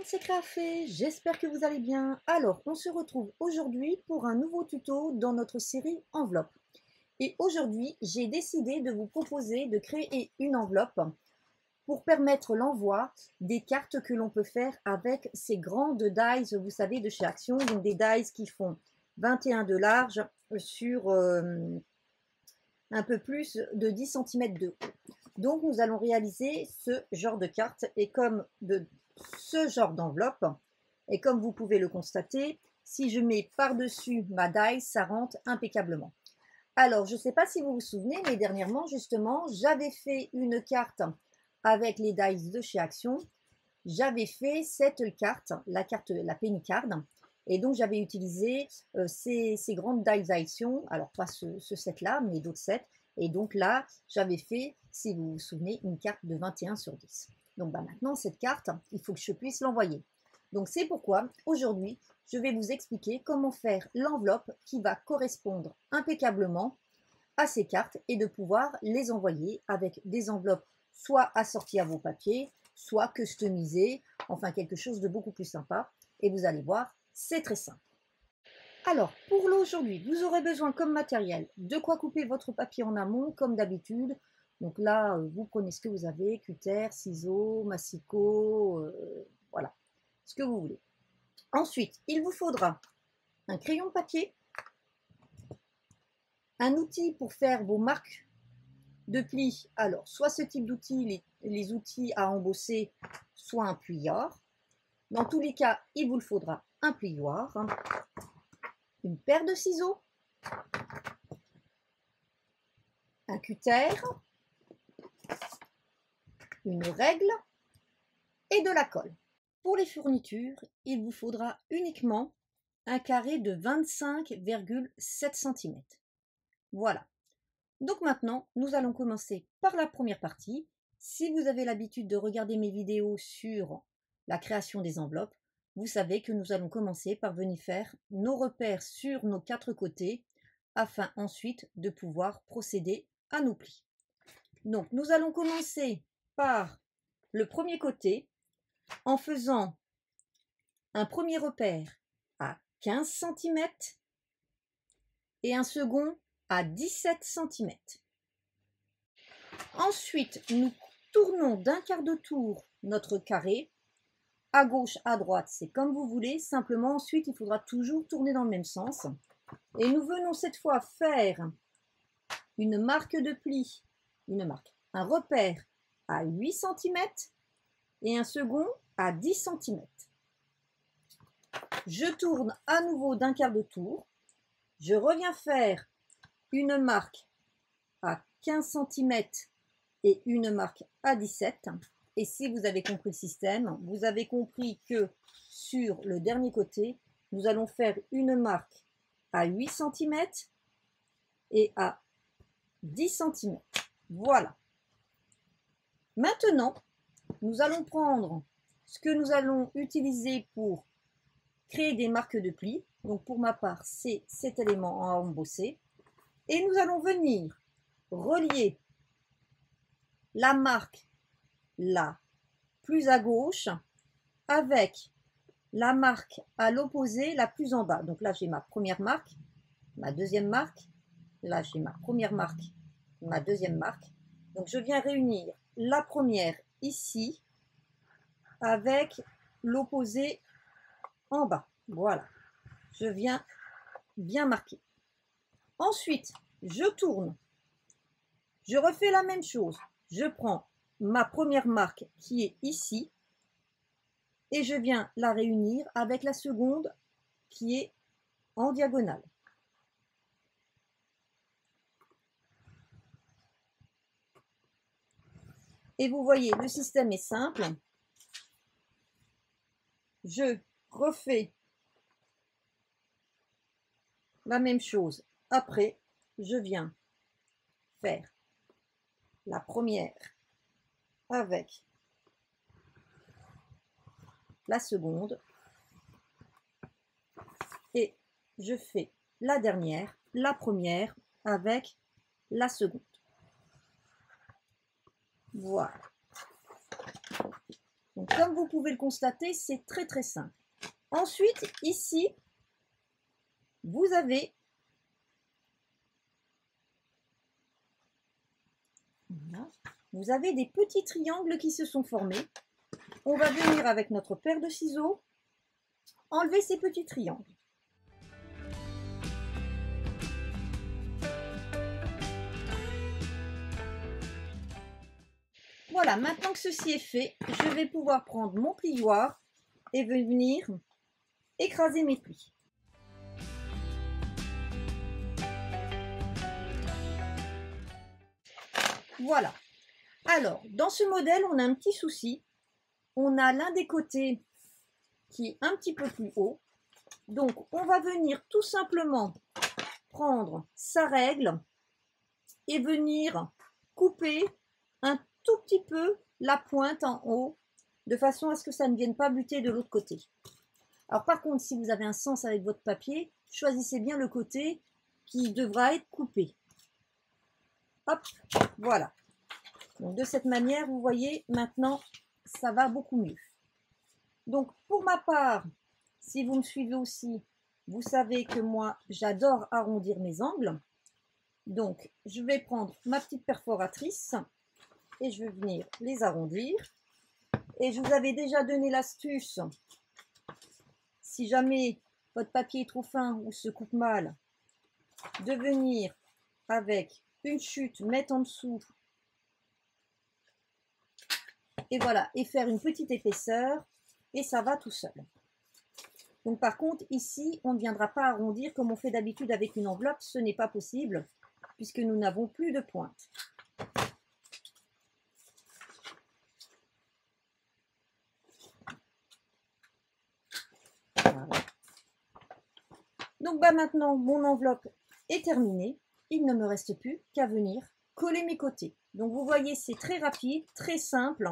c'est Créafait, j'espère que vous allez bien. Alors, on se retrouve aujourd'hui pour un nouveau tuto dans notre série enveloppe. Et aujourd'hui, j'ai décidé de vous proposer de créer une enveloppe pour permettre l'envoi des cartes que l'on peut faire avec ces grandes dies, vous savez, de chez Action, donc des dies qui font 21 de large sur un peu plus de 10 cm de haut. Donc, nous allons réaliser ce genre de carte et comme de ce genre d'enveloppe. Et comme vous pouvez le constater, si je mets par-dessus ma die, ça rentre impeccablement. Alors, je ne sais pas si vous vous souvenez, mais dernièrement, justement, j'avais fait une carte avec les dies de chez Action. J'avais fait cette carte, la penny card. Et donc, j'avais utilisé ces grandes dies Action. Alors, pas ce set-là, mais d'autres sets. Et donc là, j'avais fait, si vous vous souvenez, une carte de 21 sur 10. Donc maintenant, cette carte, il faut que je puisse l'envoyer. Donc c'est pourquoi, aujourd'hui, je vais vous expliquer comment faire l'enveloppe qui va correspondre impeccablement à ces cartes et de pouvoir les envoyer avec des enveloppes soit assorties à vos papiers, soit customisées, enfin quelque chose de beaucoup plus sympa. Et vous allez voir, c'est très simple. Alors, pour l'aujourd'hui, vous aurez besoin comme matériel de quoi couper votre papier en amont, comme d'habitude. Donc là, vous prenez ce que vous avez, cutter, ciseaux, massicot, voilà, ce que vous voulez. Ensuite, il vous faudra un crayon de papier, un outil pour faire vos marques de plis. Alors, soit ce type d'outil, les outils à embosser, soit un plieur. Dans tous les cas, il vous faudra un plioir, une paire de ciseaux, un cutter, une règle et de la colle. Pour les fournitures, il vous faudra uniquement un carré de 25,7 cm. Voilà. Donc maintenant, nous allons commencer par la première partie. Si vous avez l'habitude de regarder mes vidéos sur la création des enveloppes, vous savez que nous allons commencer par venir faire nos repères sur nos 4 côtés afin ensuite de pouvoir procéder à nos plis. Donc nous allons commencer par le premier côté en faisant un premier repère à 15 cm et un second à 17 cm. Ensuite, nous tournons d'un quart de tour notre carré, à gauche, à droite, c'est comme vous voulez, simplement ensuite il faudra toujours tourner dans le même sens. Et nous venons cette fois faire une marque de pli, un repère à 8 cm et un second à 10 cm. Je tourne à nouveau d'un quart de tour, je reviens faire une marque à 15 cm et une marque à 17. Et si vous avez compris le système, vous avez compris que sur le dernier côté, nous allons faire une marque à 8 cm et à 10 cm. Voilà. Maintenant, nous allons prendre ce que nous allons utiliser pour créer des marques de plis. Donc pour ma part, c'est cet élément à embosser. Et nous allons venir relier la marque la plus à gauche avec la marque à l'opposé la plus en bas. Donc là, j'ai ma première marque, ma deuxième marque. Là, j'ai ma première marque, ma deuxième marque. Donc je viens réunir la première ici avec l'opposé en bas. Voilà. Je viens bien marquer. Ensuite, je tourne. Je refais la même chose. Je prends ma première marque qui est ici et je viens la réunir avec la seconde qui est en diagonale. Et vous voyez, le système est simple. Je refais la même chose. Après, je viens faire la première avec la seconde et je fais la dernière, la première avec la seconde. Voilà. Donc, comme vous pouvez le constater, c'est très très simple. Ensuite, ici, vous avez des petits triangles qui se sont formés. On va venir avec notre paire de ciseaux enlever ces petits triangles. Voilà, maintenant que ceci est fait, je vais pouvoir prendre mon plioir et venir écraser mes plis. Voilà. Alors, dans ce modèle, on a un petit souci. On a l'un des côtés qui est un petit peu plus haut. Donc, on va venir tout simplement prendre sa règle et venir couper un tout petit peu la pointe en haut, de façon à ce que ça ne vienne pas buter de l'autre côté. Alors par contre, si vous avez un sens avec votre papier, choisissez bien le côté qui devra être coupé. Hop, voilà. Donc de cette manière, vous voyez, maintenant, ça va beaucoup mieux. Donc pour ma part, si vous me suivez aussi, vous savez que moi, j'adore arrondir mes angles. Donc je vais prendre ma petite perforatrice et je vais venir les arrondir. Et je vous avais déjà donné l'astuce, si jamais votre papier est trop fin ou se coupe mal, de venir avec une chute, mettre en dessous, et voilà, et faire une petite épaisseur, et ça va tout seul. Donc par contre, ici, on ne viendra pas arrondir comme on fait d'habitude avec une enveloppe, ce n'est pas possible, puisque nous n'avons plus de pointe. Voilà. Donc maintenant, mon enveloppe est terminée. Il ne me reste plus qu'à venir coller mes côtés. Donc vous voyez, c'est très rapide, très simple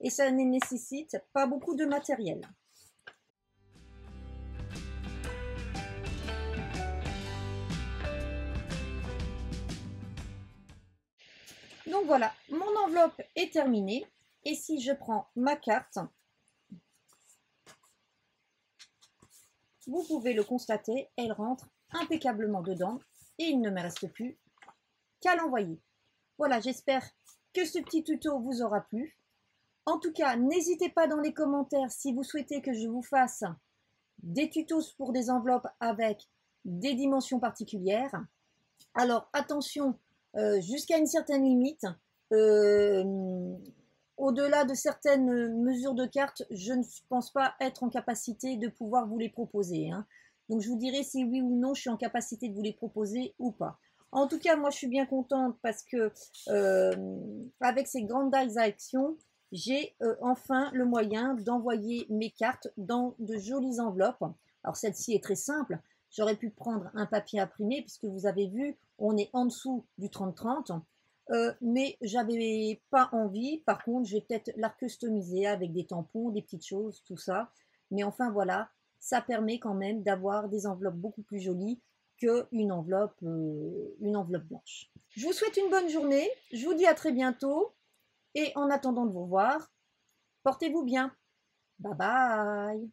et ça ne nécessite pas beaucoup de matériel. Donc voilà, mon enveloppe est terminée. Et si je prends ma carte, vous pouvez le constater, elle rentre impeccablement dedans et il ne me reste plus qu'à l'envoyer. Voilà, j'espère que ce petit tuto vous aura plu. En tout cas, n'hésitez pas dans les commentaires si vous souhaitez que je vous fasse des tutos pour des enveloppes avec des dimensions particulières. Alors attention, jusqu'à une certaine limite, au-delà de certaines mesures de cartes, je ne pense pas être en capacité de pouvoir vous les proposer, hein. Donc je vous dirai si oui ou non je suis en capacité de vous les proposer ou pas. En tout cas, moi je suis bien contente parce que avec ces grandes dalles à action, j'ai enfin le moyen d'envoyer mes cartes dans de jolies enveloppes. Alors celle-ci est très simple. J'aurais pu prendre un papier imprimé puisque vous avez vu, on est en dessous du 30-30. Mais j'avais pas envie. Par contre, je vais peut-être la customiser avec des tampons, des petites choses, tout ça. Mais enfin voilà, ça permet quand même d'avoir des enveloppes beaucoup plus jolies qu'une enveloppe blanche. Je vous souhaite une bonne journée. Je vous dis à très bientôt. Et en attendant de vous revoir, portez-vous bien. Bye bye.